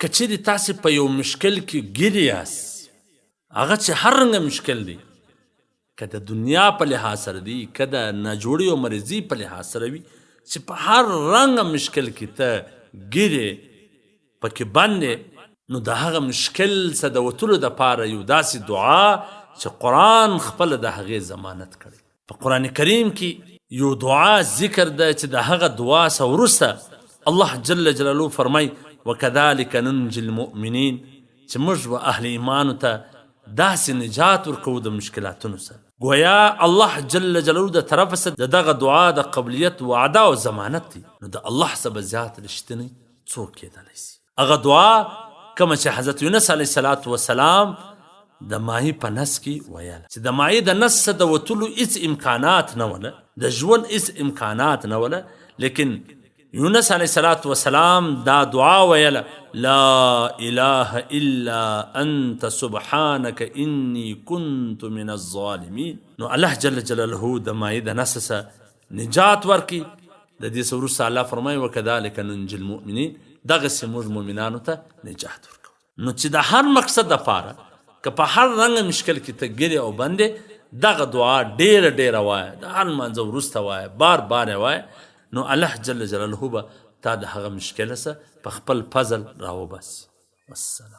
که چیرې تاسې په یو مشکل کې ګیر یاست، هغه چې هر رنګه مشکل دی، که د دنیا په لحاظ سره دی، که د ناجوړي او مرضي په لحاظ سره وي، چې په هر رنګه مشکل کې ته ګیرې پکې بند، نو د هغه مشکل څخه د وتلو دپاره یو داسې دعا چې قرآن خپله د هغې ضمانت کړی. په قرآن کریم کې یو دعا ذکر ده چې د هغه دعا څخه وروسته الله جل جلاله فرمای وکذلک ننجي المؤمنین، چې موږ و اهل ایمانو ته داسې نجات ورکوو د مشکلاتونو سره. گویا الله جل جلاله د طرفه څخه د دغه دعا د قبولیت وعده او ضمانت دی، نو د الله څخه به زیات رښتینی څوک کېدلی شي؟ هغه دعا کومه چې حضرت یونس علیه الصلاة والسلام د ماهي په نس کې ویله، چې د ماهي د نس څخه د وتلو هېڅ امکانات نه وله، د ژوند هېڅ امکانات نه وله، لیکن یونس علیه الصلاة والسلام دا دعا ویله لا اله الا انت سبحانك انی كنت من الظالمین. نو الله جل جلاله د ماهي د نس څخه نجات ورکي. د دې څه وروسته الله فرمایي وکذلک ننجي المؤمنین، دغسې موږ مؤمنانو ته نجات ورکوو. نو چې د هر مقصد دپاره که په هر رنګه مشکل کې ته ګیرې او بندې، دغه دعا ډېره ډېره وایه، د هر لمانځه وروسته وایه، بار بار یې وایه، نو الله جل جلاله به تا د هغه مشکله څخه په خپل فضل راوباسي. والسلام.